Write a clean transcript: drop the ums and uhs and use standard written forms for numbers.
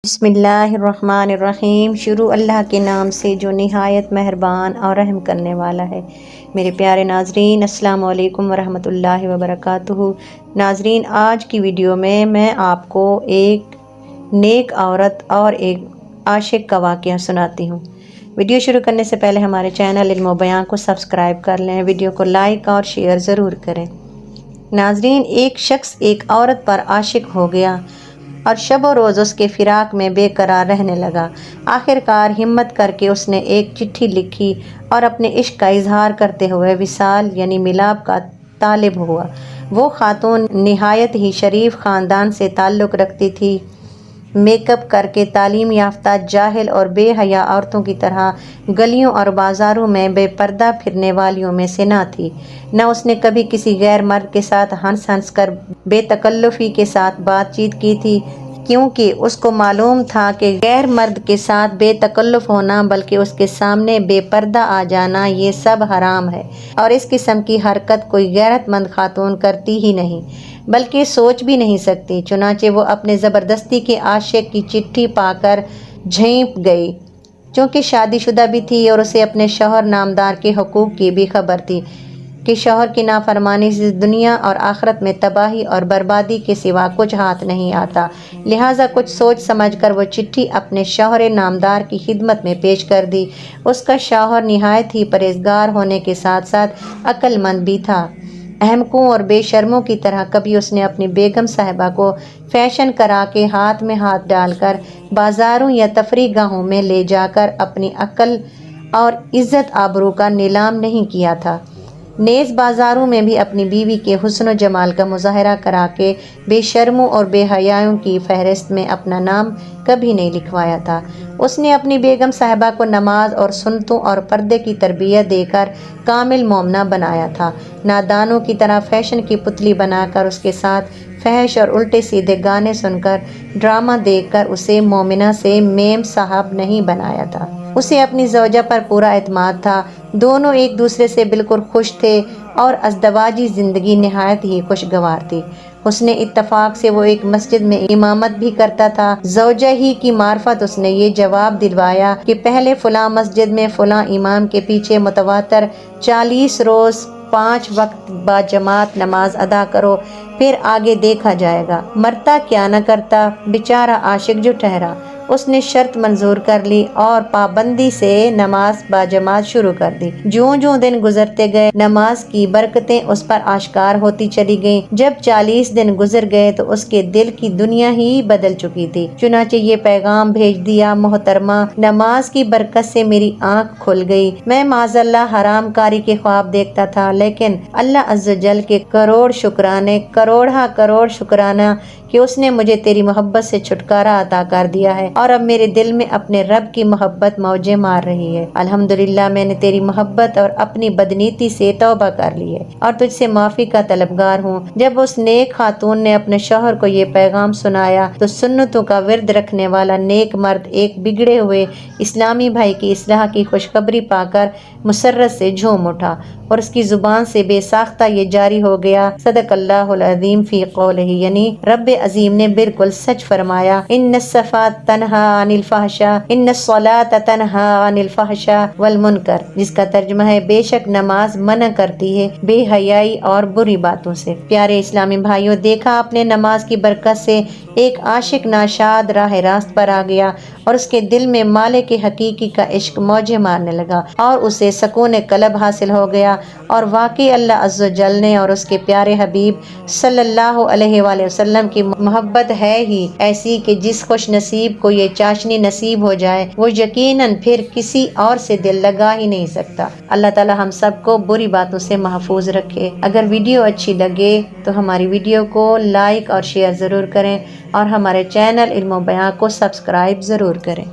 بسم اللہ الرحمن الرحیم۔ شروع اللہ کے نام سے جو نہایت مہربان اور رحم کرنے والا ہے۔ میرے پیارے ناظرین، السلام علیکم ورحمۃ اللہ وبرکاتہ۔ ناظرین، آج کی ویڈیو میں آپ کو ایک نیک عورت اور ایک عاشق کا واقعہ سناتی ہوں۔ ویڈیو شروع کرنے سے پہلے ہمارے چینل علم و بیان کو سبسکرائب کر لیں، ویڈیو کو لائک اور شیئر ضرور کریں۔ ناظرین، ایک شخص ایک عورت پر عاشق ہو گیا اور شب و روز اس کے فراق میں بے قرار رہنے لگا۔ آخر کار ہمت کر کے اس نے ایک چٹھی لکھی اور اپنے عشق کا اظہار کرتے ہوئے وصال یعنی ملاپ کا طالب ہوا۔ وہ خاتون نہایت ہی شریف خاندان سے تعلق رکھتی تھی۔ میک اپ کر کے تعلیم یافتہ جاہل اور بے حیا عورتوں کی طرح گلیوں اور بازاروں میں بے پردہ پھرنے والیوں میں سے نہ تھی۔ نہ اس نے کبھی کسی غیر مرد کے ساتھ ہنس ہنس کر بے تکلفی کے ساتھ بات چیت کی تھی، کیونکہ اس کو معلوم تھا کہ غیر مرد کے ساتھ بے تکلف ہونا بلکہ اس کے سامنے بے پردہ آ جانا یہ سب حرام ہے، اور اس قسم کی حرکت کوئی غیرت مند خاتون کرتی ہی نہیں بلکہ سوچ بھی نہیں سکتی۔ چنانچہ وہ اپنے زبردستی کے عاشق کی چٹھی پا کر جھنپ گئی، چونکہ شادی شدہ بھی تھی اور اسے اپنے شوہر نامدار کے حقوق کی بھی خبر تھی کہ شوہر کی نافرمانی سے دنیا اور آخرت میں تباہی اور بربادی کے سوا کچھ ہاتھ نہیں آتا۔ لہٰذا کچھ سوچ سمجھ کر وہ چٹھی اپنے شوہر نامدار کی خدمت میں پیش کر دی۔ اس کا شوہر نہایت ہی پرہیزگار ہونے کے ساتھ ساتھ عقل مند بھی تھا۔ احمقوں اور بے شرموں کی طرح کبھی اس نے اپنی بیگم صاحبہ کو فیشن کرا کے ہاتھ میں ہاتھ ڈال کر بازاروں یا تفریح گاہوں میں لے جا کر اپنی عقل اور عزت آبرو کا نیلام نہیں کیا تھا۔ نیز بازاروں میں بھی اپنی بیوی کے حسن و جمال کا مظاہرہ کرا کے بے شرموں اور بے حیاؤں کی فہرست میں اپنا نام کبھی نہیں لکھوایا تھا۔ اس نے اپنی بیگم صاحبہ کو نماز اور سنتوں اور پردے کی تربیت دے کر کامل مومنہ بنایا تھا۔ نادانوں کی طرح فیشن کی پتلی بنا کر اس کے ساتھ فحش اور الٹے سیدھے گانے سن کر ڈرامہ دیکھ کر اسے مومنہ سے میم صاحب نہیں بنایا تھا۔ اسے اپنی زوجہ پر پورا اعتماد تھا۔ دونوں ایک دوسرے سے بالکل خوش تھے اور ازدواجی زندگی نہایت ہی خوشگوار تھی۔ حسن اتفاق سے وہ ایک مسجد میں امامت بھی کرتا تھا۔ زوجہ ہی کی معرفت اس نے یہ جواب دلوایا کہ پہلے فلاں مسجد میں فلاں امام کے پیچھے متواتر 40 روز 5 وقت با جماعت نماز ادا کرو، پھر آگے دیکھا جائے گا۔ مرتا کیا نہ کرتا، بیچارہ عاشق جو ٹھہرا۔ اس نے شرط منظور کر لی اور پابندی سے نماز با جماعت شروع کر دی۔ جوں جوں دن گزرتے گئے نماز کی برکتیں اس پر آشکار ہوتی چلی گئیں۔ جب 40 دن گزر گئے تو اس کے دل کی دنیا ہی بدل چکی تھی۔ چنانچہ یہ پیغام بھیج دیا: محترمہ، نماز کی برکت سے میری آنکھ کھل گئی۔ میں معاذ اللہ حرام کاری کے خواب دیکھتا تھا، لیکن اللہ عز و جل کے کروڑ شکرانہ کہ اس نے مجھے تیری محبت سے چھٹکارا عطا کر دیا ہے، اور اب میرے دل میں اپنے رب کی محبت موجیں مار رہی ہے۔ الحمدللہ، میں نے تیری محبت اور اپنی بدنیتی سے توبہ کر لی ہے اور تجھ سے معافی کا طلبگار ہوں۔ جب اس نیک خاتون نے اپنے شوہر کو یہ پیغام سنایا تو سنتوں کا ورد رکھنے والا نیک مرد ایک بگڑے ہوئے اسلامی بھائی کی اصلاح کی خوشخبری پا کر مسرت سے جھوم اٹھا، اور اس کی زبان سے بے ساختہ یہ جاری ہو گیا: صدق اللہ العظیم فی قولہ، یعنی رب عظیم نے بالکل سچ فرمایا: ان الصلاۃ تنہا عن الفحشاء ان الصلاۃ تنہا عن الفحشاء والمنکر، جس کا ترجمہ ہے: بے شک نماز منع کرتی ہے بے حیائی اور بری باتوں سے۔ پیارے اسلامی بھائیوں، دیکھا آپ نے، نماز کی برکت سے ایک عاشق ناشاد راہ راست پر آ گیا اور اس کے دل میں مالک حقیقی کا عشق موجیں مارنے لگا اور اسے سکون قلب حاصل ہو گیا۔ اور واقعی اللہ عز و جل نے اور اس کے پیارے حبیب صلی اللہ علیہ وآلہ وسلم کی محبت ہے ہی ایسی کہ جس خوش نصیب کو یہ چاشنی نصیب ہو جائے وہ یقیناً پھر کسی اور سے دل لگا ہی نہیں سکتا۔ اللہ تعالی ہم سب کو بری باتوں سے محفوظ رکھے۔ اگر ویڈیو اچھی لگے تو ہماری ویڈیو کو لائک اور شیئر ضرور کریں، اور ہمارے چینل علم و بیان کو سبسکرائب ضرور کریں۔